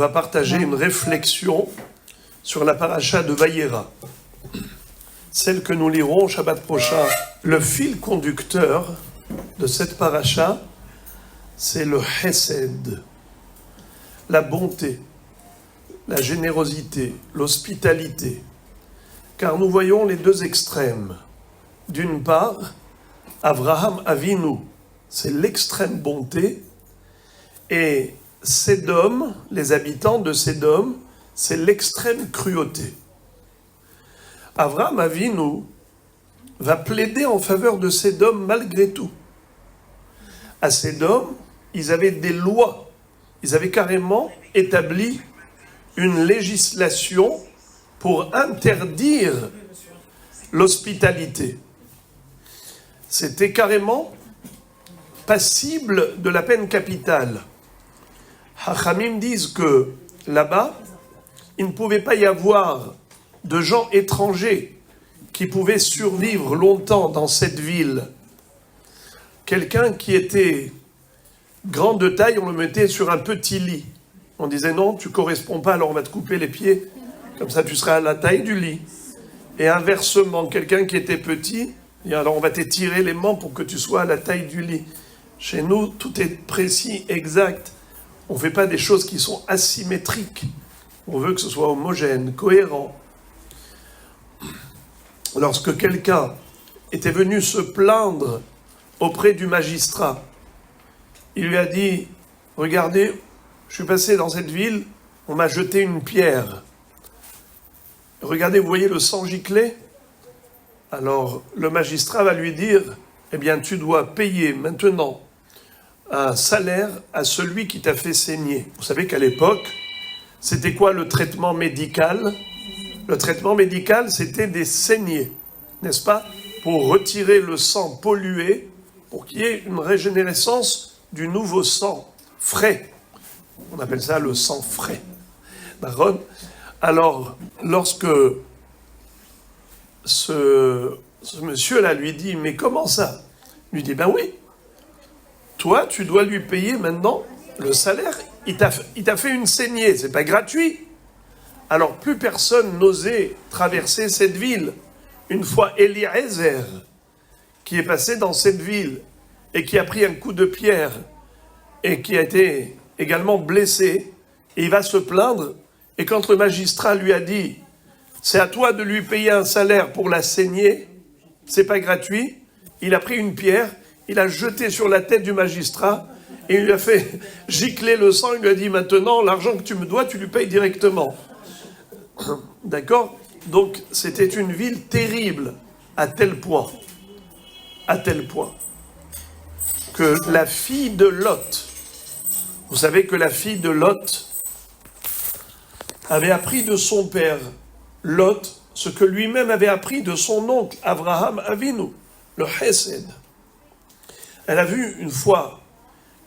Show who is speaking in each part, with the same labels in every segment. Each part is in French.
Speaker 1: va partager une réflexion sur la paracha de Vayera, celle que nous lirons au Shabbat prochain. Le fil conducteur de cette paracha, c'est le Hesed, la bonté, la générosité, l'hospitalité. Car nous voyons les deux extrêmes. D'une part, Avraham Avinu, c'est l'extrême bonté, et Sédom, les habitants de Sédom, c'est l'extrême cruauté. Avraham Avinu va plaider en faveur de Sédom malgré tout. À Sédom, ils avaient des lois, ils avaient carrément établi une législation pour interdire l'hospitalité. C'était carrément passible de la peine capitale. Hachamim disent que là-bas, il ne pouvait pas y avoir de gens étrangers qui pouvaient survivre longtemps dans cette ville. Quelqu'un qui était grand de taille, on le mettait sur un petit lit. On disait non, tu ne corresponds pas, alors on va te couper les pieds, comme ça tu seras à la taille du lit. Et inversement, quelqu'un qui était petit, et alors on va t'étirer les mains pour que tu sois à la taille du lit. Chez nous, tout est précis, exact. On ne fait pas des choses qui sont asymétriques. On veut que ce soit homogène, cohérent. Lorsque quelqu'un était venu se plaindre auprès du magistrat, il lui a dit « Regardez, je suis passé dans cette ville, on m'a jeté une pierre. Regardez, vous voyez le sang gicler ?» Alors le magistrat va lui dire « Eh bien, tu dois payer maintenant un salaire à celui qui t'a fait saigner. » Vous savez qu'à l'époque, c'était quoi le traitement médical ? Le traitement médical, c'était des saignées, n'est-ce pas ? Pour retirer le sang pollué, pour qu'il y ait une régénérescence du nouveau sang frais. On appelle ça le sang frais. D'accord ? Alors, lorsque ce monsieur-là lui dit « Mais comment ça ?» Il lui dit « Ben oui, toi, tu dois lui payer maintenant le salaire. Il t'a fait une saignée, c'est pas gratuit. » Alors, plus personne n'osait traverser cette ville. Une fois Eliezer, qui est passé dans cette ville et qui a pris un coup de pierre et qui a été également blessé, et il va se plaindre, et quand le magistrat lui a dit « C'est à toi de lui payer un salaire pour la saignée, c'est pas gratuit », il a pris une pierre, il a jeté sur la tête du magistrat, et il lui a fait gicler le sang, il lui a dit « Maintenant, l'argent que tu me dois, tu lui payes directement. » D'accord ? Donc, c'était une ville terrible, à tel point, que la fille de Lot, vous savez que la fille de Lot avait appris de son père, Lot, ce que lui-même avait appris de son oncle, Avraham Avinu, le Hesed. Elle a vu une fois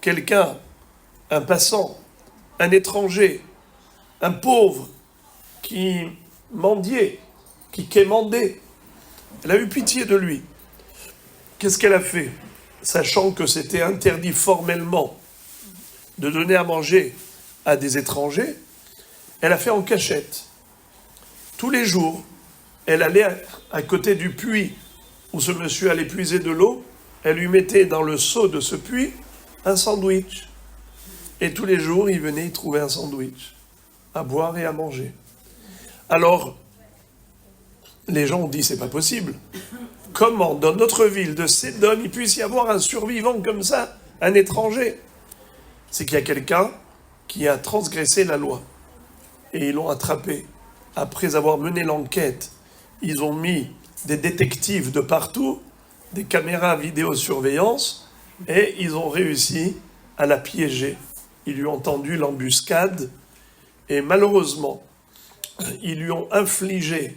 Speaker 1: quelqu'un, un passant, un étranger, un pauvre, qui mendiait, qui quémandait. Elle a eu pitié de lui. Qu'est-ce qu'elle a fait ? Sachant que c'était interdit formellement de donner à manger à des étrangers, elle a fait en cachette. Tous les jours, elle allait à côté du puits où ce monsieur allait puiser de l'eau, elle lui mettait dans le seau de ce puits un sandwich. Et tous les jours, il venait y trouver un sandwich, à boire et à manger. Alors, les gens ont dit, c'est pas possible. Comment, dans notre ville de Sédom, il puisse y avoir un survivant comme ça, un étranger ? C'est qu'il y a quelqu'un qui a transgressé la loi. Et ils l'ont attrapé. Après avoir mené l'enquête, ils ont mis des détectives de partout, des caméras vidéosurveillance, et ils ont réussi à la piéger. Ils lui ont tendu l'embuscade, et malheureusement, ils lui ont infligé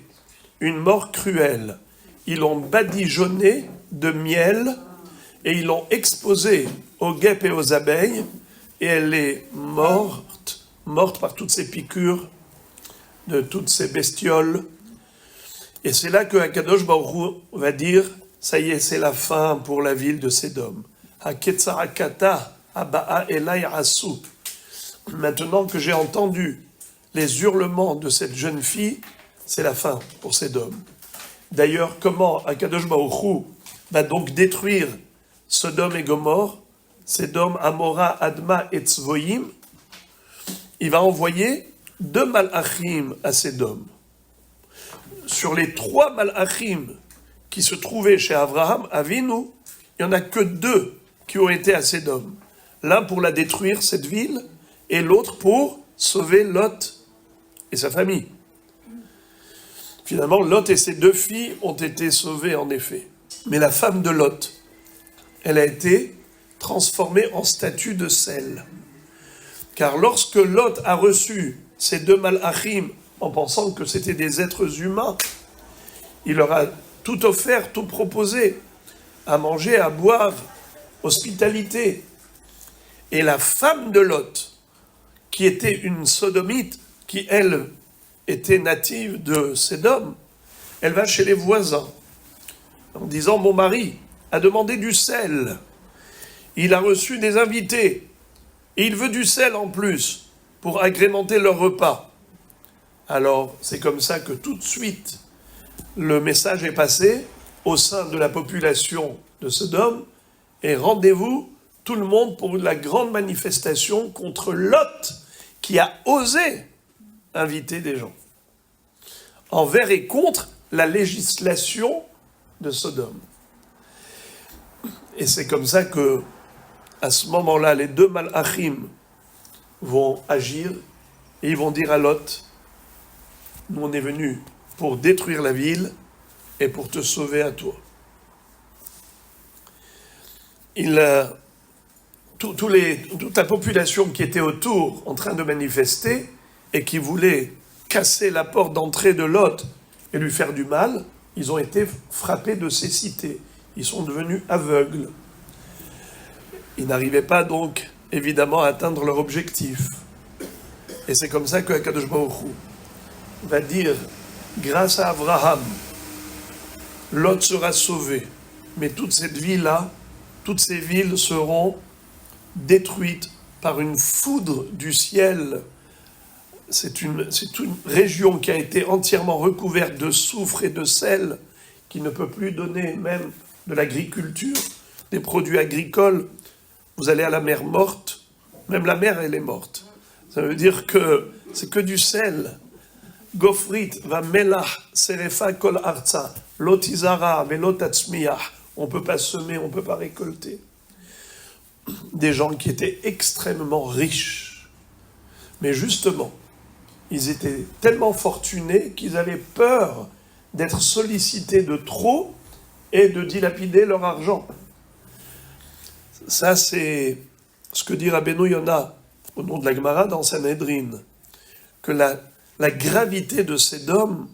Speaker 1: une mort cruelle. Ils l'ont badigeonné de miel et ils l'ont exposée aux guêpes et aux abeilles, et elle est morte par toutes ces piqûres de toutes ces bestioles. Et c'est là que Akadosh Baruch Hu va dire, ça y est, c'est la fin pour la ville de Sédom. Haketzarakata abaa elai asu. Maintenant que j'ai entendu les hurlements de cette jeune fille, c'est la fin pour Sédom. D'ailleurs, comment Akadosh Baruch Hu va donc détruire Sodome et Gomorrhe, Sédom, Amora, Adma et Tzvoïm? Il va envoyer 2 malachim à Sédom. Sur les 3 malachim qui se trouvaient chez Abraham Avinu, il n'y en a que 2 qui ont été à Sédom. L'un pour la détruire, cette ville, et l'autre pour sauver Lot et sa famille. Finalement, Lot et ses 2 filles ont été sauvées en effet. Mais la femme de Lot, elle a été transformée en statue de sel. Car lorsque Lot a reçu ces 2 malachim en pensant que c'était des êtres humains, il leur a tout offert, tout proposé, à manger, à boire, hospitalité. Et la femme de Lot, qui était une sodomite, qui elle était native de Sédom, elle va chez les voisins en disant « Mon mari a demandé du sel, il a reçu des invités, et il veut du sel en plus pour agrémenter leur repas. » Alors, c'est comme ça que tout de suite, le message est passé au sein de la population de Sodome, et rendez-vous tout le monde pour la grande manifestation contre Lot, qui a osé inviter des gens, envers et contre la législation de Sodome. Et c'est comme ça que, à ce moment-là, les 2 malachim vont agir, et ils vont dire à Lot, nous on est venus pour détruire la ville et pour te sauver à toi. Toute la population qui était autour en train de manifester et qui voulait casser la porte d'entrée de Lot et lui faire du mal, ils ont été frappés de cécité. Ils sont devenus aveugles. Ils n'arrivaient pas donc, évidemment, à atteindre leur objectif. Et c'est comme ça que Akadosh Baruch Hu va dire, grâce à Abraham, Lot sera sauvé. Mais toute cette ville-là, toutes ces villes seront détruites par une foudre du ciel. C'est une région qui a été entièrement recouverte de soufre et de sel, qui ne peut plus donner même de l'agriculture, des produits agricoles. Vous allez à la mer morte, même la mer elle est morte. Ça veut dire que c'est que du sel. Gofrit va melach serefa kol arza lotizara velotatzmiah. On ne peut pas semer, on ne peut pas récolter. Des gens qui étaient extrêmement riches. Mais justement, ils étaient tellement fortunés qu'ils avaient peur d'être sollicités de trop et de dilapider leur argent. Ça, c'est ce que dit Rabbeinu Yona au nom de la Gemara dans Sanhedrin, que la gravité de Sédom,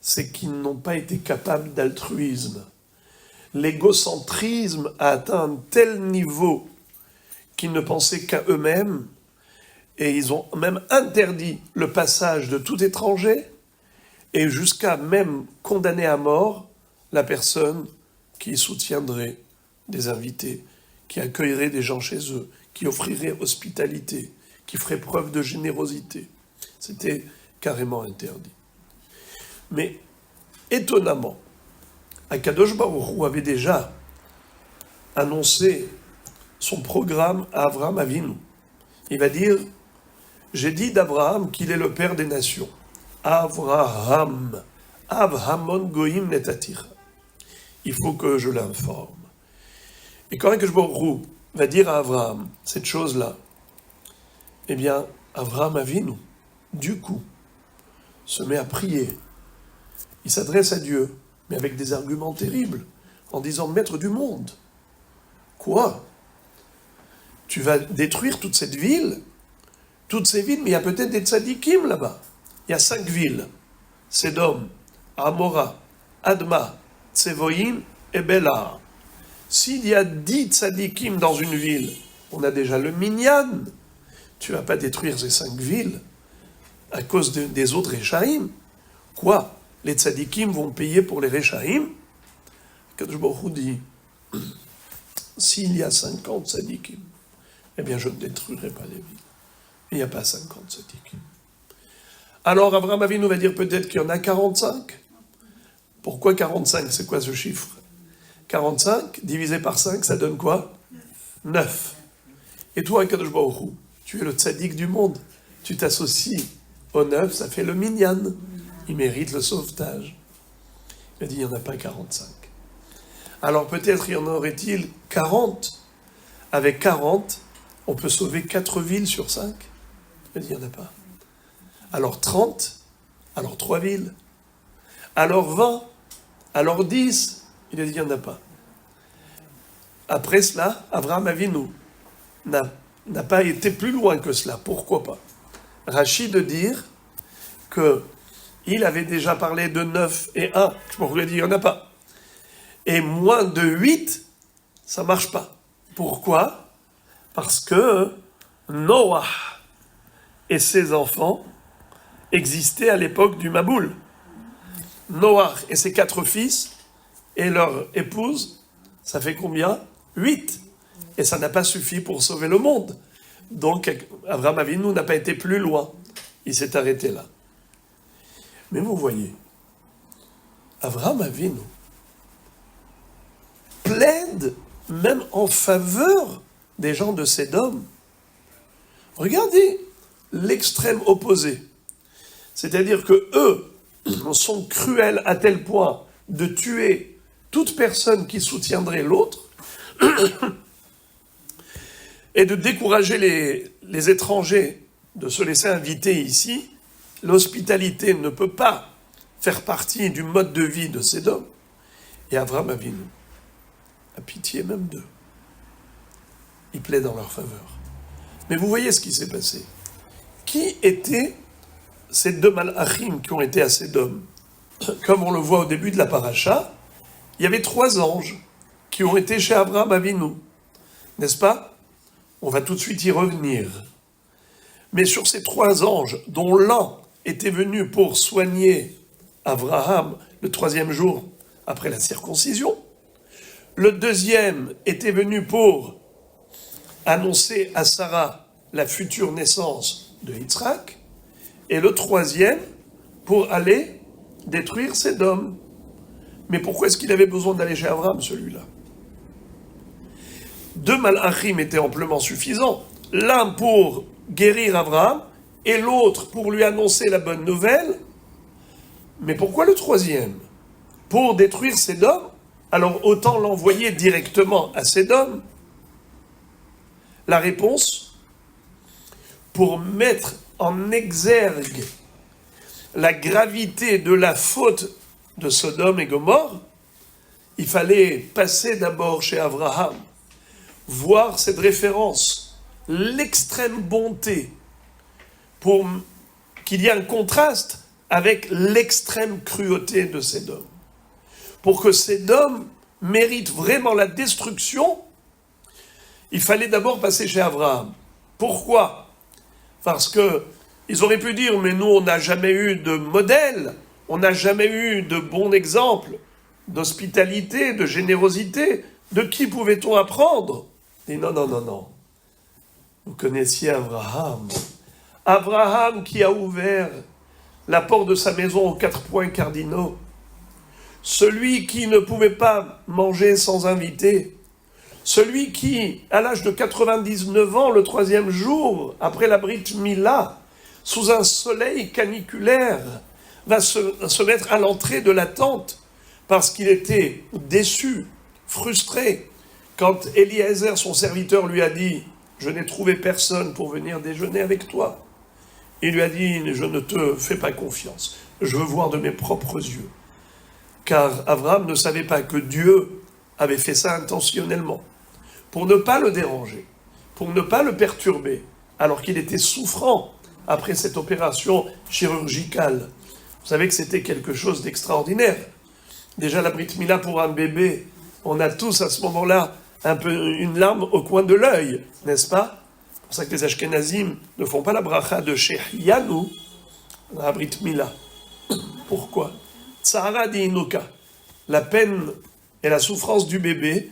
Speaker 1: c'est qu'ils n'ont pas été capables d'altruisme. L'égocentrisme a atteint un tel niveau qu'ils ne pensaient qu'à eux-mêmes, et ils ont même interdit le passage de tout étranger, et jusqu'à même condamner à mort la personne qui soutiendrait des invités, qui accueillerait des gens chez eux, qui offrirait hospitalité, qui ferait preuve de générosité. C'était carrément interdit. Mais étonnamment, Akadosh Baruch Hu avait déjà annoncé son programme à Abraham Avinu. Il va dire, j'ai dit d'Abraham qu'il est le père des nations. Avraham, Avhamon Goïm Netatir. Il faut que je l'informe. Et quand Akadosh Baruch Hu va dire à Abraham cette chose-là, eh bien, Abraham Avinu, du coup, se met à prier. Il s'adresse à Dieu, mais avec des arguments terribles, en disant, maître du monde, quoi? Tu vas détruire toute cette ville, toutes ces villes, mais il y a peut-être des tzadikim là-bas. Il y a 5 villes, Sédom, Amora, Adma, Tsevoïm et Bélar. S'il y a 10 tzadikim dans une ville, on a déjà le minyan. Tu ne vas pas détruire ces 5 villes à cause des autres Réchaïm. Quoi? Les tzadikim vont payer pour les Réchaïm? Kadosh Baruch Hu dit, s'il y a 50 tzadikim, eh bien je ne détruirai pas les villes. Il n'y a pas 50 tzadikim. Alors Abraham Avinu va dire peut-être qu'il y en a 45. Pourquoi 45? C'est quoi ce chiffre? 45 divisé par 5, ça donne quoi? 9. Et toi, Kadosh Baruch Hu, tu es le tzadik du monde. Tu t'associes au 9, ça fait le minyan. Il mérite le sauvetage. Il a dit, il n'y en a pas 45. Alors peut-être y en aurait-il 40. Avec 40, on peut sauver 4 villes sur 5. Il a dit, il n'y en a pas. Alors 30, alors 3 villes. Alors 20, alors 10. Il a dit, il n'y en a pas. Après cela, Abraham Avinu n'a pas été plus loin que cela. Pourquoi pas? Rachid de dire qu'il avait déjà parlé de 9 et 1. Je pourrais dire, il n'y en a pas. Et moins de 8, ça ne marche pas. Pourquoi? Parce que Noah et ses enfants existaient à l'époque du Maboul. Noah et ses 4 fils et leur épouse, ça fait combien? 8. Et ça n'a pas suffi pour sauver le monde. Donc, Abraham Avinu n'a pas été plus loin. Il s'est arrêté là. Mais vous voyez, Abraham Avinu plaide même en faveur des gens de Sédom. Regardez l'extrême opposé. C'est-à-dire que eux sont cruels à tel point de tuer toute personne qui soutiendrait l'autre et de décourager les étrangers de se laisser inviter ici. L'hospitalité ne peut pas faire partie du mode de vie de Sédom. Et Abraham Avinu a pitié même d'eux. Il plaide en leur faveur. Mais vous voyez ce qui s'est passé. Qui étaient ces 2 malachim qui ont été à Sédom? Comme on le voit au début de la paracha, il y avait 3 anges qui ont été chez Abraham Avinu. N'est-ce pas? On va tout de suite y revenir. Mais sur ces 3 anges, dont l'un était venu pour soigner Abraham le 3e jour après la circoncision, le 2e était venu pour annoncer à Sarah la future naissance de Yitzhak, et le 3e pour aller détruire Sédom. Mais pourquoi est-ce qu'il avait besoin d'aller chez Abraham, celui-là? 2 malachim étaient amplement suffisants. L'un pour guérir Abraham et l'autre pour lui annoncer la bonne nouvelle. Mais pourquoi le 3e? Pour détruire Sédom? Alors autant l'envoyer directement à Sédom. La réponse, pour mettre en exergue la gravité de la faute de Sodome et Gomorrhe, il fallait passer d'abord chez Abraham, voir cette référence, l'extrême bonté, pour qu'il y ait un contraste avec l'extrême cruauté de Sédom. Pour que Sédom mérite vraiment la destruction, il fallait d'abord passer chez Abraham. Pourquoi? Parce que ils auraient pu dire, mais nous, on n'a jamais eu de modèle, on n'a jamais eu de bon exemple d'hospitalité, de générosité. De qui pouvait-on apprendre? Et non, non, non, non. Vous connaissiez Abraham. Abraham qui a ouvert la porte de sa maison aux 4 points cardinaux. Celui qui ne pouvait pas manger sans invité. Celui qui, à l'âge de 99 ans, le 3e jour, après la Brit Mila, sous un soleil caniculaire, va se mettre à l'entrée de la tente parce qu'il était déçu, frustré, quand Eliezer, son serviteur, lui a dit « Je n'ai trouvé personne pour venir déjeuner avec toi ». Il lui a dit « Je ne te fais pas confiance, je veux voir de mes propres yeux ». Car Abraham ne savait pas que Dieu avait fait ça intentionnellement, pour ne pas le déranger, pour ne pas le perturber, alors qu'il était souffrant après cette opération chirurgicale. Vous savez que c'était quelque chose d'extraordinaire. Déjà, la Brit Mila pour un bébé, on a tous à ce moment-là un peu une larme au coin de l'œil, n'est-ce pas? C'est pour ça que les Ashkenazim ne font pas la bracha de Shehianu, la Brit Mila. Pourquoi? Tsahara di Inuka. La peine et la souffrance du bébé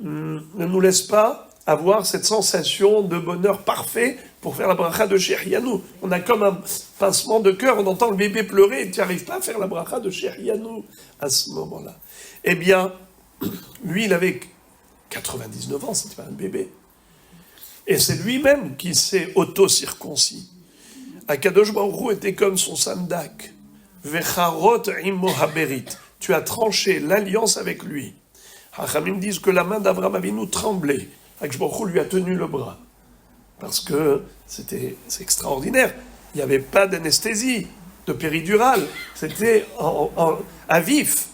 Speaker 1: ne nous laissent pas avoir cette sensation de bonheur parfait pour faire la bracha de Shechianu. On a comme un pincement de cœur, on entend le bébé pleurer et tu n'arrives pas à faire la bracha de Shechianu à ce moment-là. Eh bien, lui, il avait 99 ans, c'était pas un bébé. Et c'est lui-même qui s'est auto-circoncis. Akadosh Baruch Hu était comme son sandak. Vecharot imo haberit. Tu as tranché l'alliance avec lui. Hachamim disent que la main d'Avraham Avinu tremblait. Akadosh Baruch Hu lui a tenu le bras. Parce que c'est extraordinaire. Il n'y avait pas d'anesthésie, de péridurale. C'était à vif.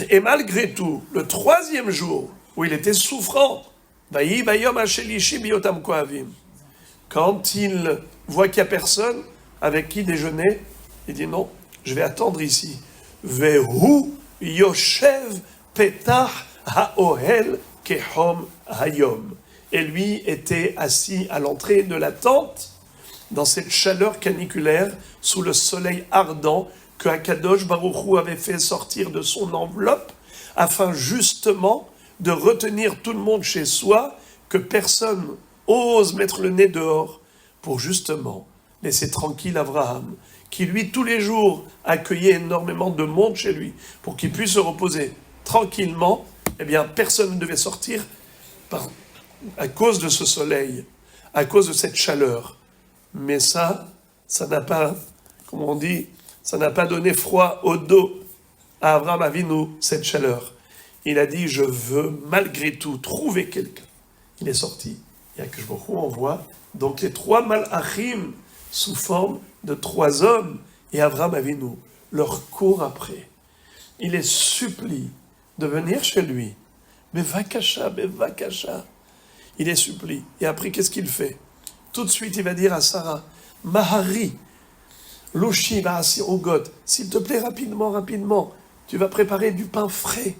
Speaker 1: Et malgré tout, le 3e jour, où il était souffrant, quand il voit qu'il n'y a personne avec qui déjeuner, il dit non, je vais attendre ici. Vehu yoshev petach haohel kehom hayom. Et lui était assis à l'entrée de la tente, dans cette chaleur caniculaire, sous le soleil ardent que Akadosh Baruch Hu avait fait sortir de son enveloppe, afin justement de retenir tout le monde chez soi, que personne ose mettre le nez dehors, pour justement laisser tranquille Abraham, qui lui tous les jours accueillait énormément de monde chez lui, pour qu'il puisse se reposer tranquillement. Eh bien, personne ne devait sortir à cause de ce soleil, à cause de cette chaleur. Mais ça n'a pas, comme on dit, ça n'a pas donné froid au dos à Avraham Avinu, cette chaleur. Il a dit, je veux malgré tout trouver quelqu'un. Il est sorti. Et à Kishbochou, on voit donc les 3 malachim sous forme de 3 hommes et Avraham Avinu leur court après. Il les supplie de venir chez lui. Mais vakasha. Il les supplie. Et après, qu'est-ce qu'il fait? Tout de suite, il va dire à Sarah, Mahari, Lushi va au God, s'il te plaît, rapidement, tu vas préparer du pain frais.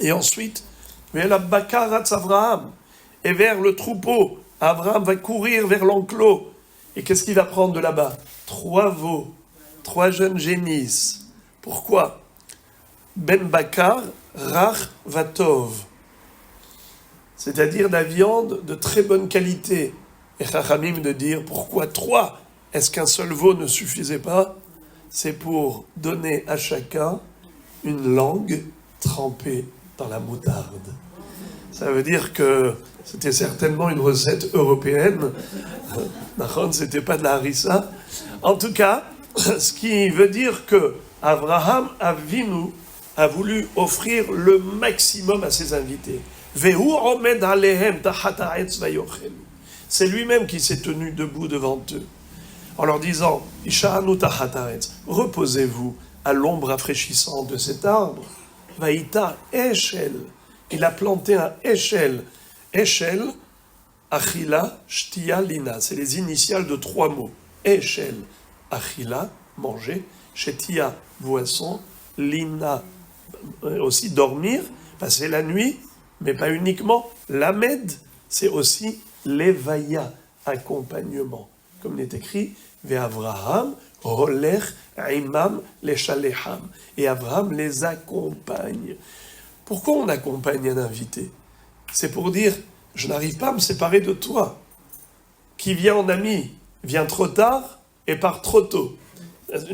Speaker 1: Et ensuite, vers la Bakarat Avraham, et vers le troupeau, Avraham va courir vers l'enclos. Et qu'est-ce qu'il va prendre de là-bas? 3 veaux, 3 jeunes génisses. Pourquoi? Ben Bakar, Rach Vatov. C'est-à-dire de la viande de très bonne qualité. Et Chachamim de dire, pourquoi 3? Est-ce qu'un seul veau ne suffisait pas? C'est pour donner à chacun une langue trempée dans la moutarde. Ça veut dire que c'était certainement une recette européenne. C'était pas de la harissa. En tout cas, ce qui veut dire que Avraham Avinu a voulu offrir le maximum à ses invités. C'est lui-même qui s'est tenu debout devant eux, en leur disant, reposez-vous à l'ombre rafraîchissante de cet arbre. Vaïta Eshel, il a planté un Eshel. Eshel, Achila, Shtia, Lina. C'est les initiales de 3 mots. Eshel, Achila, manger. Shtia, boisson. Lina, aussi dormir, passer la nuit, mais pas uniquement. Lamed, c'est aussi levaya, accompagnement. Comme il est écrit, Ve'avraham, Rolech, Imam, Leshalecham. Et Abraham les accompagne. Pourquoi on accompagne un invité? C'est pour dire, je n'arrive pas à me séparer de toi. Qui vient en ami, vient trop tard et part trop tôt.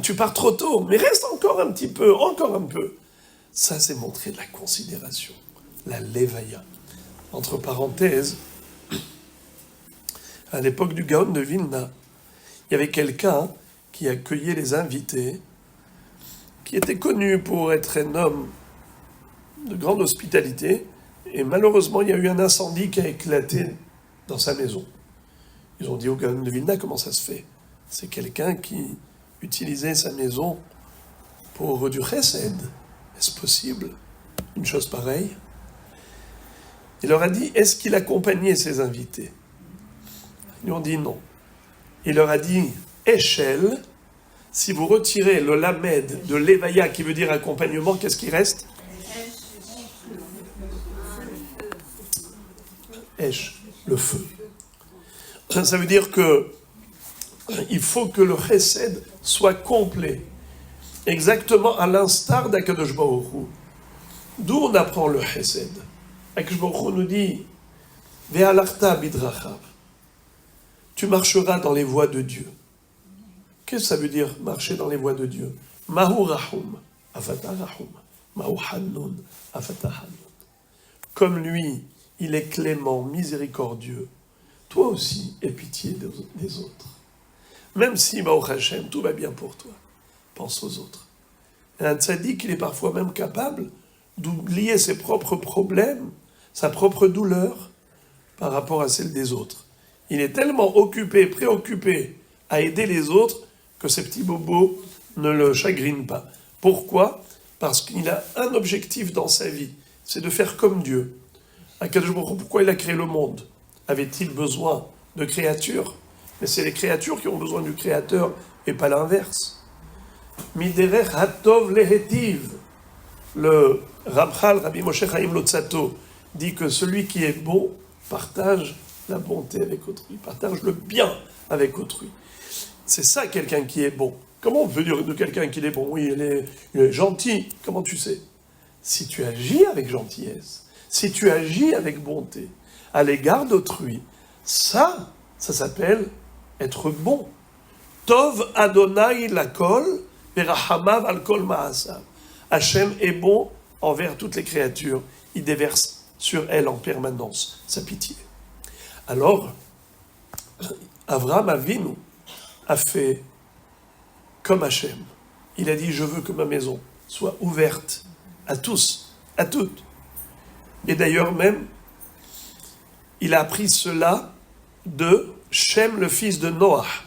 Speaker 1: Tu pars trop tôt, mais reste encore un petit peu, encore un peu. Ça, c'est montrer de la considération, la levaya. Entre parenthèses, à l'époque du Gaon de Vilna, il y avait quelqu'un qui accueillait les invités, qui était connu pour être un homme de grande hospitalité, et malheureusement, il y a eu un incendie qui a éclaté dans sa maison. Ils ont dit au Gaon de Vilna, comment ça se fait? C'est quelqu'un qui utilisait sa maison pour du chesed. Est-ce possible, une chose pareille? Il leur a dit, est-ce qu'il accompagnait ses invités? Ils lui ont dit non. Il leur a dit, Eshel, si vous retirez le lamed de levaya qui veut dire accompagnement, qu'est-ce qui reste? Esh, le feu. Ça veut dire que il faut que le chesed soit complet, exactement à l'instar d'Akadosh Baruch Hu. D'où on apprend le chesed. Akadosh Baruch Hu nous dit, Ve'alachta bidrachav. Tu marcheras dans les voies de Dieu. Qu'est-ce que ça veut dire, marcher dans les voies de Dieu? Mahu rahum, afata rahum. Mahu hannun, afata hannun. Comme lui, il est clément, miséricordieux. Toi aussi, aie pitié des autres. Même si, Baruch Hashem, tout va bien pour toi, pense aux autres. Et un tzaddik, il est parfois même capable d'oublier ses propres problèmes, sa propre douleur, par rapport à celle des autres. Il est tellement occupé, préoccupé à aider les autres, que ces petits bobos ne le chagrinent pas. Pourquoi? Parce qu'il a un objectif dans sa vie, c'est de faire comme Dieu. Akadosh Baruch Hu, pourquoi il a créé le monde? Avait-il besoin de créatures? Mais c'est les créatures qui ont besoin du Créateur, et pas l'inverse. Miderech hatov lehetiv. Le Ramchal, Rabbi Moshe Chaim Lotzato, dit que celui qui est bon partage la bonté avec autrui, partage le bien avec autrui. C'est ça, quelqu'un qui est bon. Comment on peut dire de quelqu'un qu'il est bon? Oui, il est gentil. Comment tu sais? Si tu agis avec gentillesse, si tu agis avec bonté à l'égard d'autrui, ça s'appelle être bon. Tov Adonai lakol, verachamav al kol ma'asav. Hachem est bon envers toutes les créatures. Il déverse sur elles en permanence sa pitié. Alors, Avraham Avinu a fait comme Hachem. Il a dit, je veux que ma maison soit ouverte à tous, à toutes. Et d'ailleurs même, il a appris cela de Shem, le fils de Noach.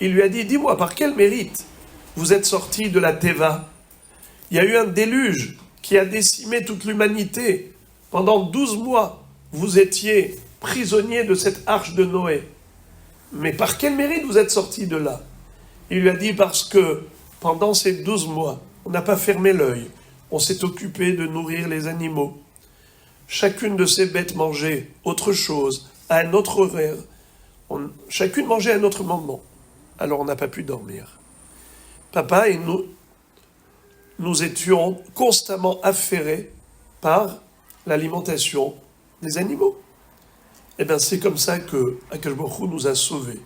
Speaker 1: Il lui a dit, dis-moi, par quel mérite vous êtes sortis de la Teva? Il y a eu un déluge qui a décimé toute l'humanité. Pendant 12 mois, vous étiez prisonniers de cette arche de Noé. Mais par quel mérite vous êtes sortis de là? Il lui a dit, parce que pendant ces 12 mois, on n'a pas fermé l'œil. On s'est occupé de nourrir les animaux. Chacune de ces bêtes mangeait autre chose, à un autre horaire. Chacune mangeait à un autre moment. Alors on n'a pas pu dormir. Papa et nous étions constamment affairés par l'alimentation des animaux. Eh bien, c'est comme ça que Akadosh Baruch Hu nous a sauvés.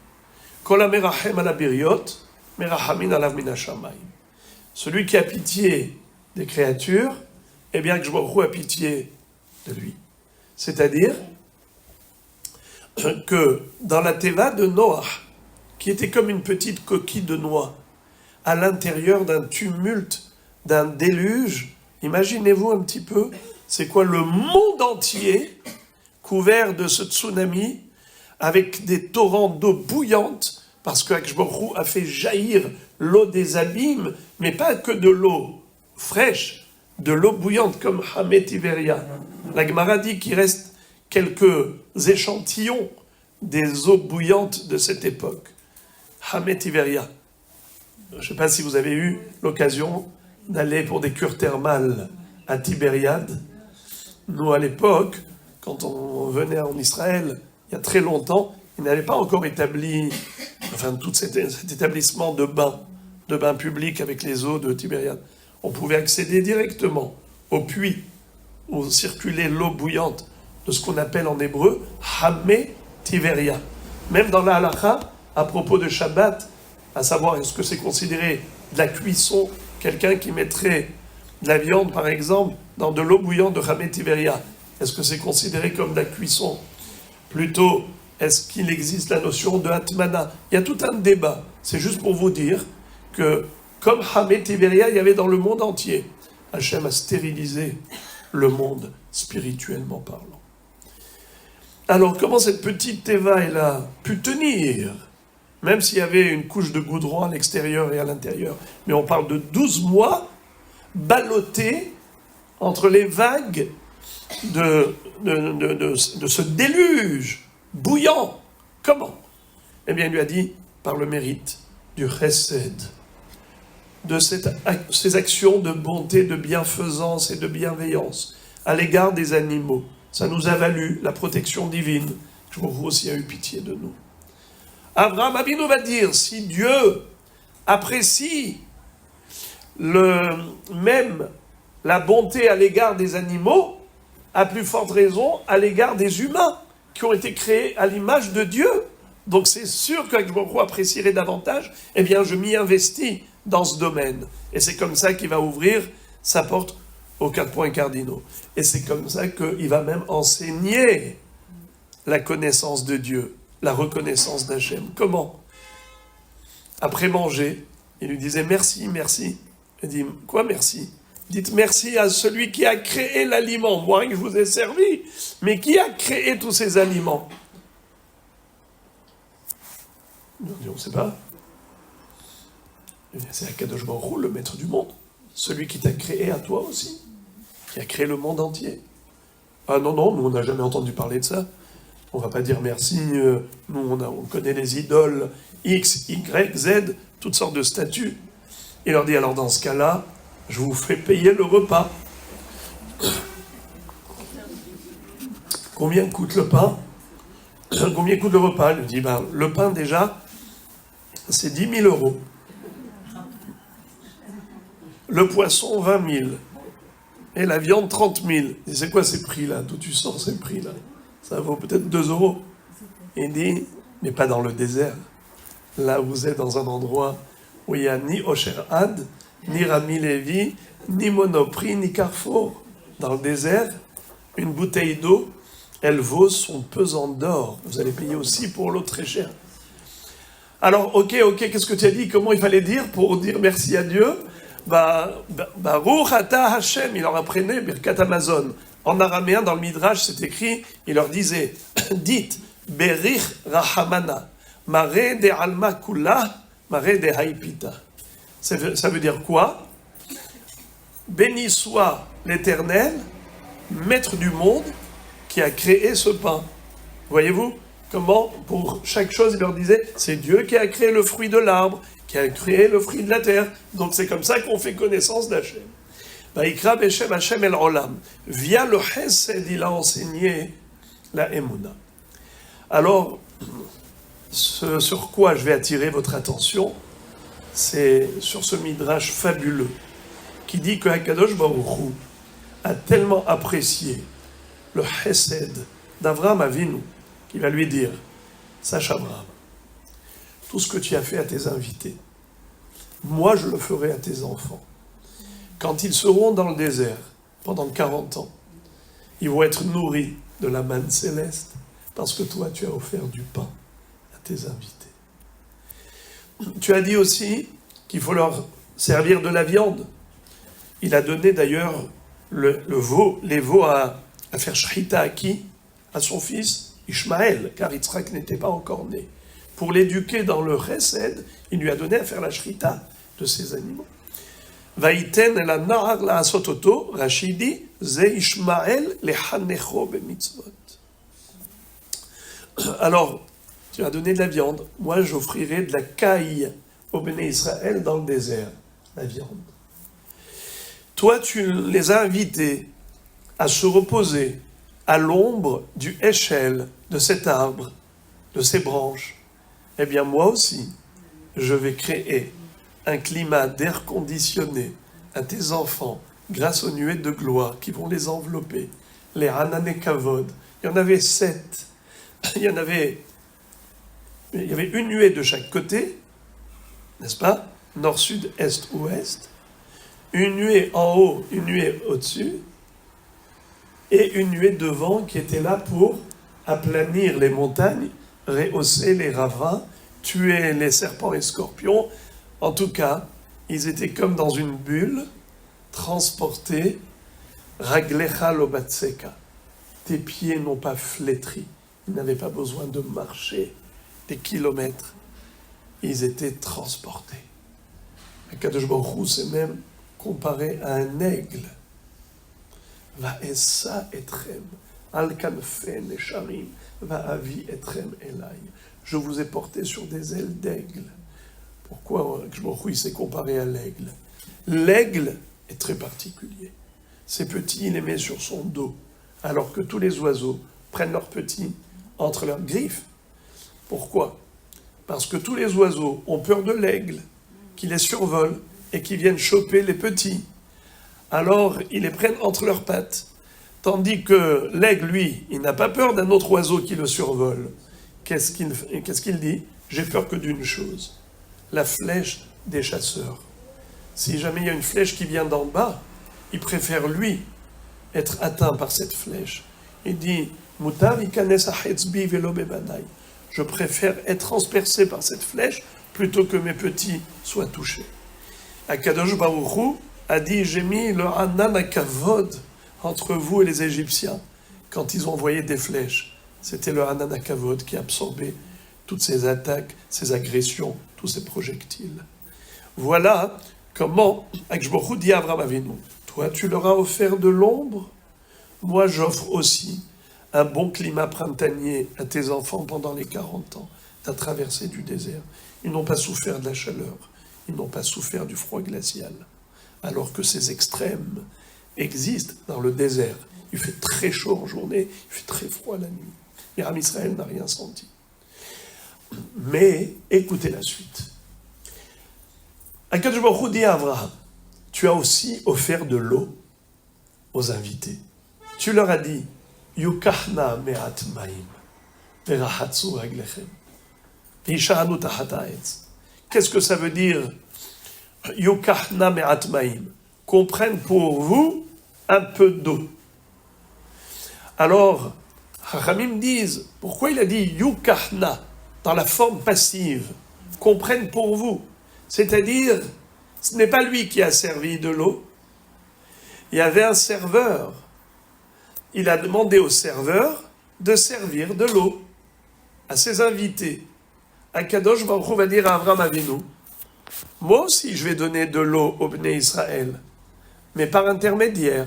Speaker 1: Kol hamerachem ala biriot, merachamin alav min hashamayim. Celui qui a pitié des créatures, eh bien, Akadosh Baruch Hu a pitié de lui. C'est-à-dire que dans la Teva de Noach, qui était comme une petite coquille de noix, à l'intérieur d'un tumulte, d'un déluge, imaginez-vous un petit peu, c'est quoi le monde entier couvert de ce tsunami, avec des torrents d'eau bouillante, parce que Akadosh Baruch Hu a fait jaillir l'eau des abîmes, mais pas que de l'eau fraîche, de l'eau bouillante comme Hamé Tiberia. La Gemara dit qu'il reste quelques échantillons des eaux bouillantes de cette époque. Hamé Tiberia. Je ne sais pas si vous avez eu l'occasion d'aller pour des cures thermales à Tibériade. Nous, à l'époque, quand on venait en Israël, il y a très longtemps, il n'avait pas encore établi, tout cet établissement de bains publics avec les eaux de Tibériade. On pouvait accéder directement au puits où circulait l'eau bouillante de ce qu'on appelle en hébreu Hamé Tiberia. Même dans la halakha, à propos de Shabbat, à savoir est-ce que c'est considéré de la cuisson, quelqu'un qui mettrait de la viande par exemple dans de l'eau bouillante de Hamé Tiberia, est-ce que c'est considéré comme de la cuisson? Plutôt, est-ce qu'il existe la notion de Hatmana? Il y a tout un débat. C'est juste pour vous dire que, comme Hamé Tiberia, il y avait dans le monde entier, Hachem a stérilisé le monde, spirituellement parlant. Alors, comment cette petite Teva, elle a pu tenir, même s'il y avait une couche de goudron à l'extérieur et à l'intérieur? Mais on parle de 12 mois ballottés entre les vagues de ce déluge bouillant. Comment? Eh bien, il lui a dit, par le mérite du chesed, de ces actions de bonté, de bienfaisance et de bienveillance à l'égard des animaux. Ça nous a valu la protection divine. Je vous aussi a eu pitié de nous. Abraham Avinu va dire, si Dieu apprécie même la bonté à l'égard des animaux, à plus forte raison à l'égard des humains. qui ont été créés à l'image de Dieu. Donc c'est sûr qu'Akadosh apprécierait davantage, eh bien je m'y investis dans ce domaine. Et c'est comme ça qu'il va ouvrir sa porte aux 4 points cardinaux. Et c'est comme ça qu'il va même enseigner la connaissance de Dieu, la reconnaissance d'Hachem. Comment? Après manger, il lui disait merci, merci. Il dit, quoi merci? Dites merci à celui qui a créé l'aliment. Moi, que je vous ai servi, mais qui a créé tous ces aliments? On dit, on ne sait pas. C'est Akadosh Baruch Hu, le maître du monde. Celui qui t'a créé à toi aussi. Qui a créé le monde entier. Ah non, non, nous on n'a jamais entendu parler de ça. On ne va pas dire merci. Nous on connaît les idoles X, Y, Z, toutes sortes de statues. Il leur dit, alors dans ce cas-là, je vous fais payer le repas. Combien coûte le pain? Combien coûte le repas? Il lui dit, ben, le pain déjà, c'est 10 000 euros. Le poisson, 20 000. Et la viande, 30 000. Et c'est quoi ces prix-là? D'où tu sors ces prix-là? Ça vaut peut-être 2 euros. Il dit, mais pas dans le désert. Là, vous êtes dans un endroit où il n'y a ni Osher Had, ni Rami Levi, ni Monoprix, ni Carrefour. Dans le désert, une bouteille d'eau, elle vaut son pesant d'or. Vous allez payer aussi pour l'eau très cher. Alors, ok, qu'est-ce que tu as dit? Comment il fallait dire pour dire merci à Dieu? Baruch ata Hashem, il leur apprenait Birkat Amazon. En araméen, dans le Midrash, c'est écrit, il leur disait, dites, Berich Rahamana, Mare de Alma Kula, Mare de Haipita. Ça veut dire quoi? Béni soit l'Éternel, maître du monde, qui a créé ce pain. Voyez-vous comment, pour chaque chose, il leur disait, c'est Dieu qui a créé le fruit de l'arbre, qui a créé le fruit de la terre. Donc c'est comme ça qu'on fait connaissance d'Hachem. Vaikra Beshem Hashem El Olam. Via le Chesed, il a enseigné la Emouna. Alors, ce sur quoi je vais attirer votre attention, c'est sur ce midrash fabuleux, qui dit que Akadosh Baruch Hu a tellement apprécié le Chesed d'Avraham Avinu, qu'il va lui dire, sache Abraham, tout ce que tu as fait à tes invités, moi je le ferai à tes enfants. Quand ils seront dans le désert pendant 40 ans, ils vont être nourris de la manne céleste parce que toi tu as offert du pain à tes invités. Tu as dit aussi qu'il faut leur servir de la viande. Il a donné d'ailleurs les veaux à faire shrita à qui? À son fils Ishmaël, car Yitzhak n'était pas encore né. Pour l'éduquer dans le chesed, il lui a donné à faire la shrita de ces animaux. Vaïten el anar la asototo, Rachidi, ze Ishmael lechanecho bemitzvot. Alors, tu as donné de la viande, moi j'offrirai de la caille au Béné Israël dans le désert, la viande. Toi, tu les as invités à se reposer à l'ombre du échelle de cet arbre, de ces branches. Eh bien, moi aussi, je vais créer un climat d'air conditionné à tes enfants grâce aux nuées de gloire qui vont les envelopper. Les Hanan Kavod, il y en avait 7. Il y avait une nuée de chaque côté, n'est-ce pas? Nord, sud, est, ouest. Une nuée en haut, une nuée au-dessus. Et une nuée devant qui était là pour aplanir les montagnes, rehausser les ravins, tuer les serpents et scorpions. En tout cas, ils étaient comme dans une bulle, transportés, raglecha lobatseka. Tes pieds n'ont pas flétri. Ils n'avaient pas besoin de marcher des kilomètres. Ils étaient transportés. Akadosh Baruch Hu s'est même comparé à un aigle. Va'esa etrem, al kanfe nesharim, va'avi etrem elai. Je vous ai porté sur des ailes d'aigle. Pourquoi Akadosh Baruch Hu il s'est comparé à l'aigle? L'aigle est très particulier. Ses petits, il les met sur son dos, alors que tous les oiseaux prennent leurs petits entre leurs griffes. Pourquoi? Parce que tous les oiseaux ont peur de l'aigle, qui les survole et qui viennent choper les petits. Alors, ils les prennent entre leurs pattes. Tandis que l'aigle, lui, il n'a pas peur d'un autre oiseau qui le survole. Qu'est-ce qu'il dit? J'ai peur que d'une chose, la flèche des chasseurs. Si jamais il y a une flèche qui vient d'en bas, il préfère, lui, être atteint par cette flèche. Il dit, je préfère être transpercé par cette flèche plutôt que mes petits soient touchés. Akadosh Baruch Hu a dit, j'ai mis le Hanan Akavod entre vous et les Égyptiens quand ils ont envoyé des flèches. C'était le Hanan Akavod qui absorbait toutes ces attaques, ces agressions, tous ces projectiles. Voilà comment Akadosh Baruch Hu dit à Abraham Avinu, toi tu leur as offert de l'ombre, moi j'offre aussi un bon climat printanier à tes enfants pendant les 40 ans, ta traversée du désert. Ils n'ont pas souffert de la chaleur, ils n'ont pas souffert du froid glacial, alors que ces extrêmes existent dans le désert. Il fait très chaud en journée, il fait très froid la nuit. Et Am Israël n'a rien senti. Mais écoutez la suite. Akadosh Baruch Hu dit à Abraham, tu as aussi offert de l'eau aux invités. Tu leur as dit, Yukachna me'at ma'im, verahatsu raglechem, v'yishanu tachat ha'etz. Qu'est-ce que ça veut dire, Yukachna me'at ma'im? Qu'on prenne pour vous un peu d'eau. Alors, Chachamim disent, pourquoi il a dit Yukachna dans la forme passive? Qu'on prenne pour vous. C'est-à-dire, ce n'est pas lui qui a servi de l'eau. Il y avait un serveur. Il a demandé au serveur de servir de l'eau à ses invités. Akadosh Baruch Hu va dire à Abraham Avinu, moi aussi je vais donner de l'eau au Bnei Israël, mais par intermédiaire,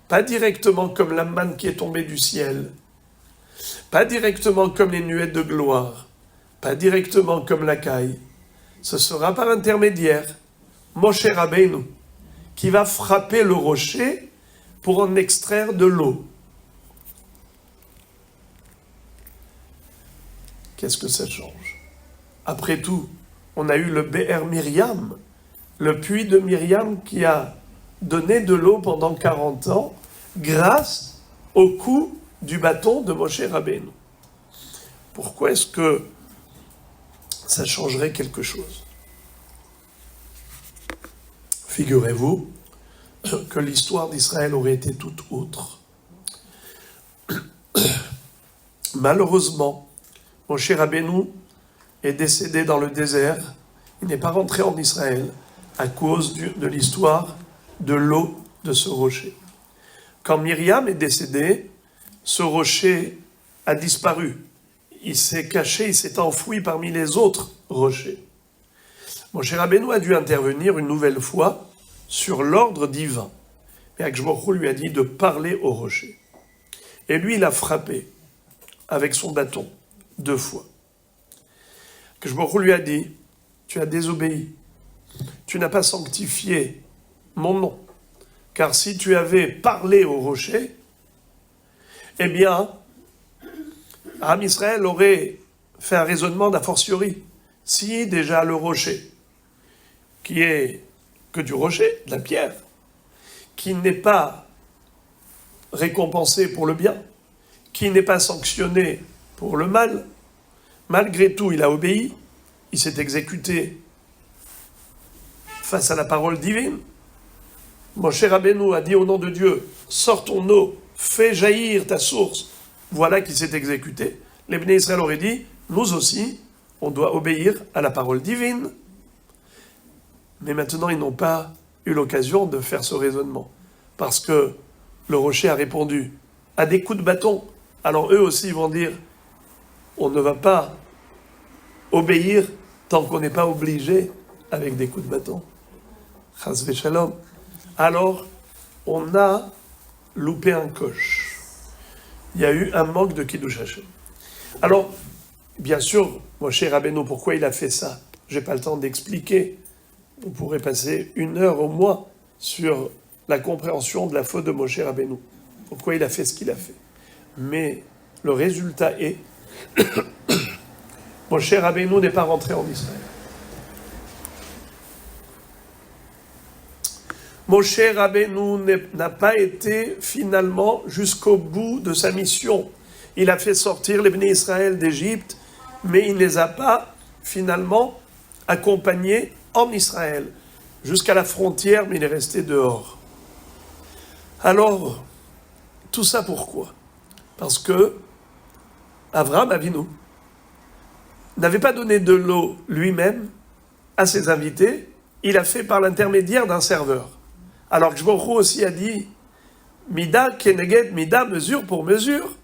Speaker 1: pas directement comme la manne qui est tombée du ciel, pas directement comme les nuées de gloire, pas directement comme la caille. Ce sera par intermédiaire, Moshe Rabbeinu, qui va frapper le rocher pour en extraire de l'eau. Qu'est-ce que ça change? Après tout, on a eu le Be'er Myriam, le puits de Myriam qui a donné de l'eau pendant 40 ans grâce au coup du bâton de Moshe Rabbeinu. Pourquoi est-ce que ça changerait quelque chose? Figurez-vous que l'histoire d'Israël aurait été toute autre. Malheureusement, Moshe Rabbeinu est décédé dans le désert. Il n'est pas rentré en Israël à cause de l'histoire de l'eau de ce rocher. Quand Myriam est décédée, ce rocher a disparu. Il s'est caché, il s'est enfoui parmi les autres rochers. Moshe Rabbeinu a dû intervenir une nouvelle fois sur l'ordre divin. Et Akadosh Baruch Hu lui a dit de parler au rocher. Et lui, il a frappé avec son bâton 2 fois. Akadosh Baruch Hu lui a dit, tu as désobéi. Tu n'as pas sanctifié mon nom. Car si tu avais parlé au rocher, eh bien, Am Israël aurait fait un raisonnement d'a fortiori. Si déjà le rocher, qui est que du rocher, de la pierre, qui n'est pas récompensé pour le bien, qui n'est pas sanctionné pour le mal, malgré tout, il a obéi, il s'est exécuté face à la parole divine. Moshe Rabbeinu a dit au nom de Dieu, sors ton eau, fais jaillir ta source. Voilà qui s'est exécuté. Les Bnei Israël auraient dit, nous aussi, on doit obéir à la parole divine. Mais maintenant, ils n'ont pas eu l'occasion de faire ce raisonnement. Parce que le rocher a répondu à des coups de bâton. Alors eux aussi vont dire, on ne va pas obéir tant qu'on n'est pas obligé avec des coups de bâton. Chas v'shalom. Alors, on a loupé un coche. Il y a eu un manque de Kiddush Hashem. Alors, bien sûr, Moshe Rabbeinu, pourquoi il a fait ça? J'ai pas le temps d'expliquer. On pourrait passer 1 heure au moins sur la compréhension de la faute de Moshe Rabbeinu. Pourquoi il a fait ce qu'il a fait. Mais le résultat est Moshe Rabbeinu n'est pas rentré en Israël. Moshe Rabbeinu n'a pas été finalement jusqu'au bout de sa mission. Il a fait sortir les Bnei Israël d'Égypte, mais il ne les a pas finalement accompagnés en Israël, jusqu'à la frontière, mais il est resté dehors. Alors, tout ça pourquoi? Parce que Avraham Avinu n'avait pas donné de l'eau lui-même à ses invités, il a fait par l'intermédiaire d'un serveur. Alors que Baruch Hu aussi a dit Mida keneged mida, mesure pour mesure.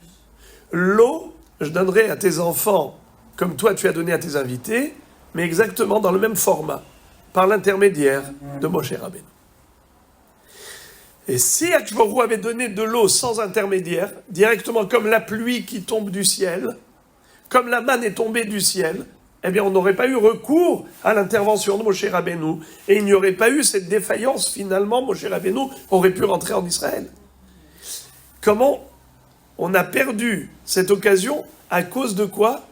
Speaker 1: L'eau, je donnerai à tes enfants comme toi tu as donné à tes invités, mais exactement dans le même format, par l'intermédiaire de Moshe Rabbeinu. Et si Akshboru avait donné de l'eau sans intermédiaire, directement comme la pluie qui tombe du ciel, comme la manne est tombée du ciel, eh bien on n'aurait pas eu recours à l'intervention de Moshe Rabbeinu, et il n'y aurait pas eu cette défaillance finalement, Moshe Rabbeinu aurait pu rentrer en Israël. Comment on a perdu cette occasion? À cause de quoi?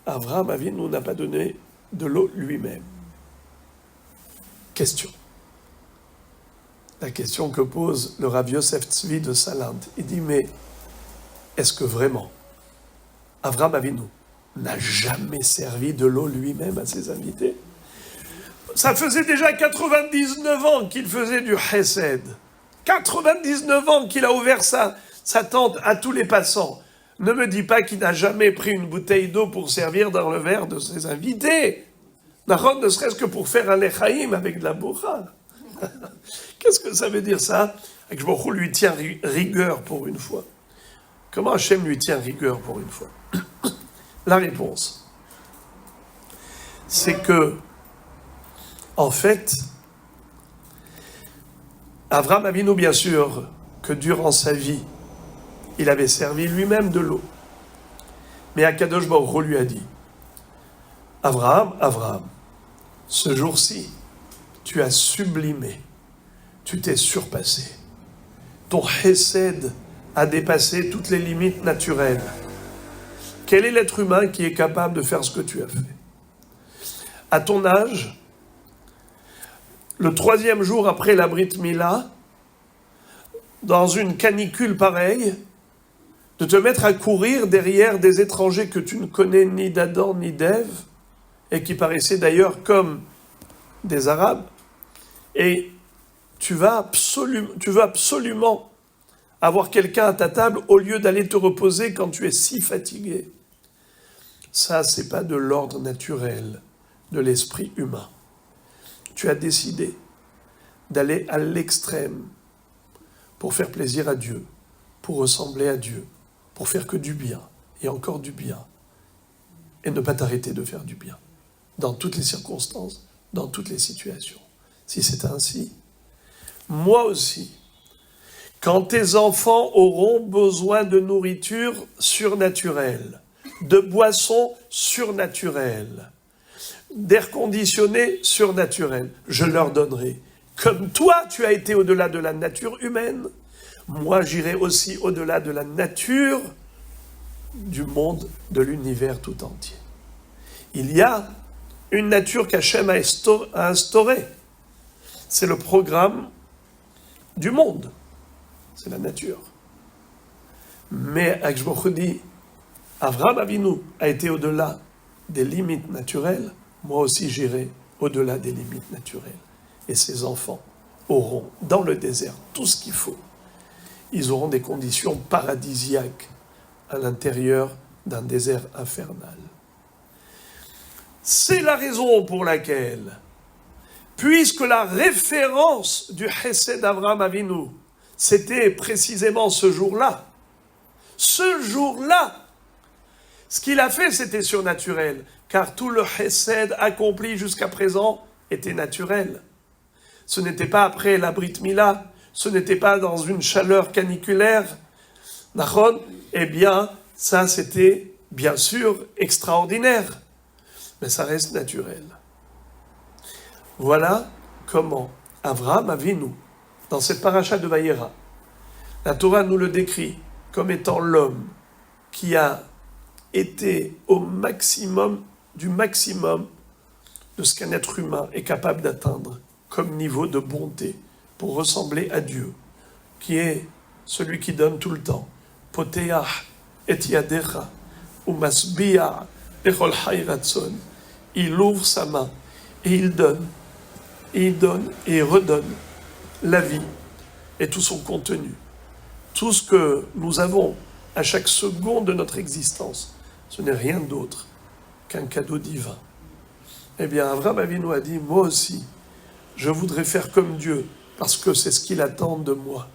Speaker 1: Avraham Avinu n'a pas donné de l'eau lui-même. Question. La question que pose le Rav Yosef Tzvi de Salint. Il dit, mais est-ce que vraiment Avraham Avinu n'a jamais servi de l'eau lui-même à ses invités? Ça faisait déjà 99 ans qu'il faisait du chesed. 99 ans qu'il a ouvert sa tente à tous les passants. Ne me dis pas qu'il n'a jamais pris une bouteille d'eau pour servir dans le verre de ses invités. Ne serait-ce que pour faire un lechaïm avec de la bourra. Qu'est-ce que ça veut dire ça? Que Baruch Hu lui tient rigueur pour une fois. Comment Hachem lui tient rigueur pour une fois? La réponse, c'est que, en fait, Avraham Avinu, bien sûr, que durant sa vie, il avait servi lui-même de l'eau. Mais Akadosh Baruch Hu lui a dit, Avraham, ce jour-ci, tu as sublimé, tu t'es surpassé. Ton chesed a dépassé toutes les limites naturelles. Quel est l'être humain qui est capable de faire ce que tu as fait? À ton âge, le 3e jour après la Brit Mila, dans une canicule pareille, de te mettre à courir derrière des étrangers que tu ne connais ni d'Adam ni d'Ève, et qui paraissaient d'ailleurs comme des Arabes, et tu veux absolument avoir quelqu'un à ta table au lieu d'aller te reposer quand tu es si fatigué. Ça, c'est pas de l'ordre naturel de l'esprit humain. Tu as décidé d'aller à l'extrême pour faire plaisir à Dieu, pour ressembler à Dieu, pour faire que du bien, et encore du bien, et ne pas t'arrêter de faire du bien, dans toutes les circonstances, dans toutes les situations. Si c'est ainsi, moi aussi, quand tes enfants auront besoin de nourriture surnaturelle, de boissons surnaturelles, d'air conditionné surnaturel, je leur donnerai. Comme toi, tu as été au-delà de la nature humaine, moi j'irai aussi au-delà de la nature du monde, de l'univers tout entier. Il y a une nature qu'Hachem a instaurée. C'est le programme du monde. C'est la nature. Mais Akshboch dit, Avraham Avinu a été au-delà des limites naturelles, moi aussi j'irai au-delà des limites naturelles. Et ses enfants auront dans le désert tout ce qu'il faut. Ils auront des conditions paradisiaques à l'intérieur d'un désert infernal. C'est la raison pour laquelle, puisque la référence du Chesed d'Avraham Avinu, c'était précisément ce jour-là, ce qu'il a fait, c'était surnaturel, car tout le Chesed accompli jusqu'à présent était naturel. Ce n'était pas après la Brit Mila, ce n'était pas dans une chaleur caniculaire. Nachon, eh bien, ça c'était bien sûr extraordinaire, mais ça reste naturel. Voilà comment Avraham Avinu, dans cette paracha de Vayera, la Torah nous le décrit comme étant l'homme qui a été au maximum du maximum de ce qu'un être humain est capable d'atteindre comme niveau de bonté pour ressembler à Dieu, qui est celui qui donne tout le temps. Poteach et yadecha ou masbi'a echol hay ratzon. Il ouvre sa main et il donne, et il redonne la vie et tout son contenu. Tout ce que nous avons à chaque seconde de notre existence, ce n'est rien d'autre qu'un cadeau divin. Eh bien, Abraham Avinu a dit, moi aussi, je voudrais faire comme Dieu, parce que c'est ce qu'il attend de moi.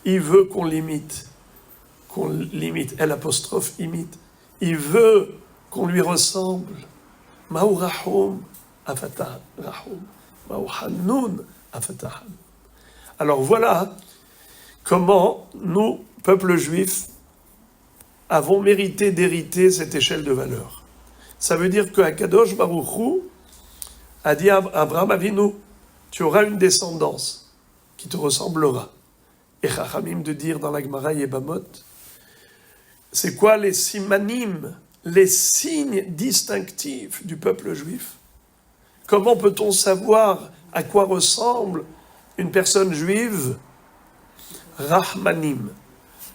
Speaker 1: Il veut qu'on l'imite, l'apostrophe imite. Il veut qu'on lui ressemble. Ma'u rahum afatah rahum, ma'u hanoun afatah. Alors voilà comment nous, peuple juif, avons mérité d'hériter cette échelle de valeur. Ça veut dire qu'Akadosh Baruch Hu a dit à Abraham Avinu, tu auras une descendance qui te ressemblera. Et Chachamim de dire dans la Gemara Yebamot, c'est quoi les simanim, les signes distinctifs du peuple juif? Comment peut-on savoir à quoi ressemble une personne juive? Rahmanim,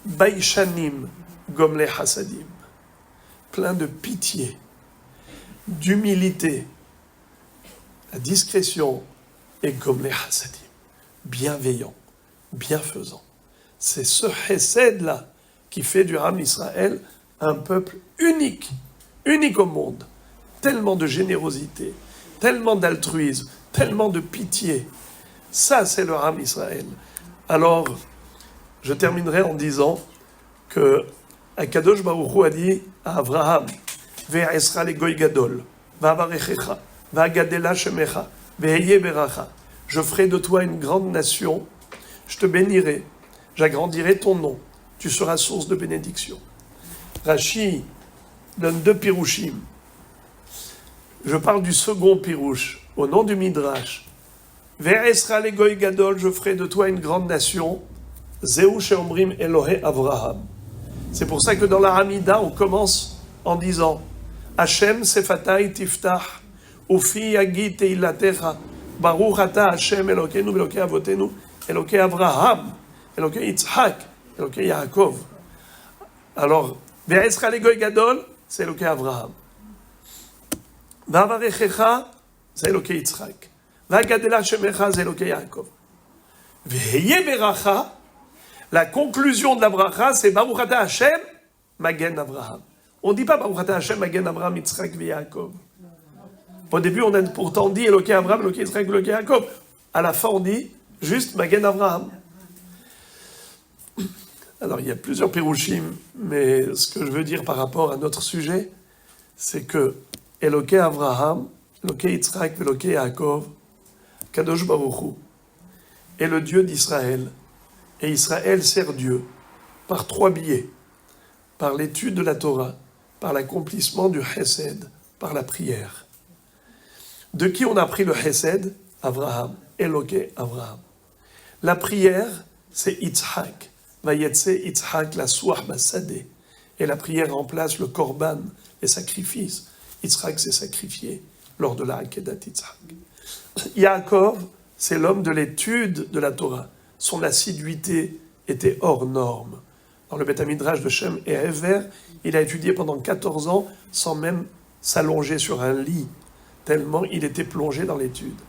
Speaker 1: Baishanim, Gomle Hasadim. Plein de pitié, d'humilité, la discrétion et Gomle Hasadim. Bienveillant, bienfaisant. C'est ce Chesed-là qui fait du Ham Israël un peuple unique, unique au monde. Tellement de générosité, tellement d'altruisme, tellement de pitié. Ça, c'est le Ham Israël. Alors, je terminerai en disant que Akadosh Baruch Hu a dit à Abraham, Ve'esra le goy gadol, va'avarechecha, va'agadela shemecha, ve'eye beracha. Je ferai de toi une grande nation, je te bénirai, j'agrandirai ton nom, tu seras source de bénédiction. Rashi donne 2 pirouchim. Je parle du second pirouche, au nom du Midrash. Ve'esra le goy gadol, je ferai de toi une grande nation, Zeu sheomrim Elohe Avraham. C'est pour ça que dans la Hamida, on commence en disant Hashem sefatai tiftach, ufi yagi teilatecha, baruch ata Hashem Elokeinu Elokei avotenu, Elokei Avraham, Elokei Yitzhak, Elokei Yaakov. Alors, Ve'esra le goy gadol, c'est Elokei Avraham. Va'avarechecha, c'est Elokei Yitzhak. Va'agadela shemecha, c'est Elokei Yaakov. Ve'eye beracha, la conclusion de la bracha, c'est Baruch Ata Hashem, Magen Avraham. On ne dit pas Baruch Ata Hashem, Magen Avraham, Yitzhak, Yaakov. Au début, on a pourtant dit Elokei Avraham, Elokei Yitzhak, Elokei Yaakov. À la fin, on dit juste Magen Avraham. Alors, il y a plusieurs pirouchim, mais ce que je veux dire par rapport à notre sujet, c'est que Elokei Avraham, Elokei Yitzhak, Elokei Yaakov, Kadosh Baruch Hu, est le Dieu d'Israël. Et Israël sert Dieu par 3 biais, par l'étude de la Torah, par l'accomplissement du Chesed, par la prière. De qui on a pris le Chesed? Avraham, Elokei Avraham. La prière, c'est Yitzhak. Vayetse Yitzhak la suach basadeh. Et la prière remplace le korban, les sacrifices. Yitzhak s'est sacrifié lors de la Akedat Yitzhak. Yaakov, c'est l'homme de l'étude de la Torah. Son assiduité était hors norme. Dans le Beth Midrash de Shem et Hever, il a étudié pendant 14 ans sans même s'allonger sur un lit, tellement il était plongé dans l'étude.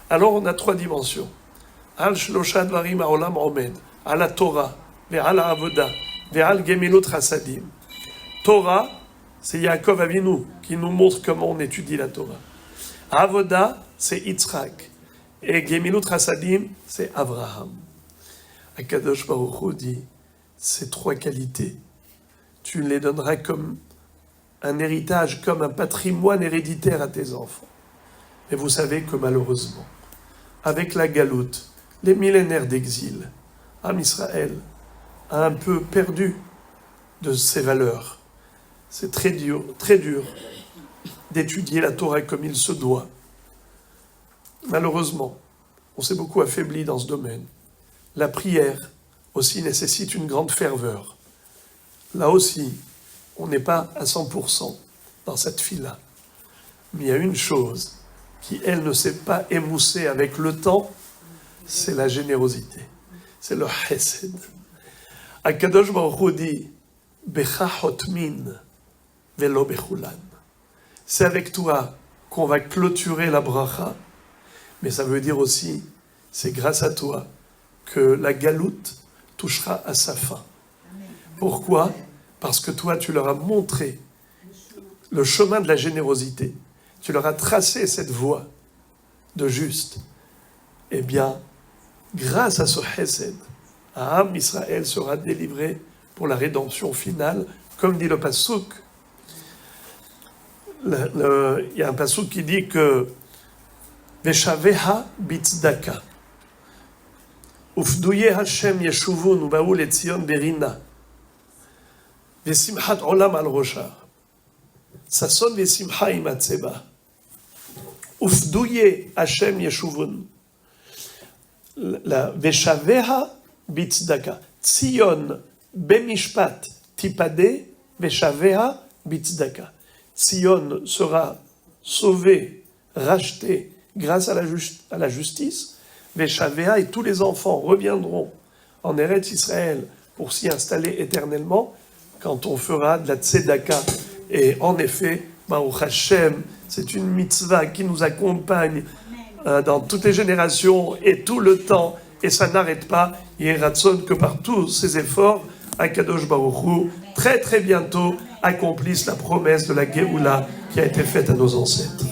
Speaker 1: Alors on a 3 dimensions. Al shlosha dvarim ha'olam omed, à la Torah, ve'al ha'avoda, ve'al gemilut chasadim. Torah, c'est Yaakov Avinu qui nous montre comment on étudie la Torah. Avoda, c'est Yitzhak. Et gemilut chasadim, c'est Avraham. Akadosh Baruch Hu dit, ces 3 qualités, tu les donneras comme un héritage, comme un patrimoine héréditaire à tes enfants. Et vous savez que malheureusement, avec la galoute, les millénaires d'exil, Am Israël a un peu perdu de ses valeurs. C'est très dur d'étudier la Torah comme il se doit. Malheureusement, on s'est beaucoup affaibli dans ce domaine. La prière aussi nécessite une grande ferveur. Là aussi, on n'est pas à 100% dans cette file-là. Mais il y a une chose qui, elle, ne s'est pas émoussée avec le temps, c'est la générosité. C'est le chesed. Akadosh Baruch Hu dit, Becha hotmin velo bechulan. C'est avec toi qu'on va clôturer la bracha, mais ça veut dire aussi, c'est grâce à toi que la galoute touchera à sa fin. Pourquoi ? Parce que toi, tu leur as montré le chemin de la générosité. Tu leur as tracé cette voie de juste. Eh bien, grâce à ce chesed, Am Israël sera délivré pour la rédemption finale, comme dit le Passouk. Il y a un Passouk qui dit que Veshaveha bitzdaka. Ufduye Hashem yeshuvun ubaou letzion berina. Vesimchat olam al rosha. Sason vesimcha imatzeba. Ufduye Hashem yeshuvun. Veshaveha bitzdaka. Tzion bemishpat tipade veshaveha bitzdaka. Tzion sera sauvé, racheté grâce à la justice. Veshaveha, et tous les enfants reviendront en Eretz Israël pour s'y installer éternellement quand on fera de la tzedaka. Et en effet, Baruch Hashem, c'est une mitzvah qui nous accompagne dans toutes les générations et tout le temps, et ça n'arrête pas. Yeratzon que par tous ces efforts, Akadosh Baruch Hu, très très bientôt, accomplisse la promesse de la Géoula qui a été faite à nos ancêtres.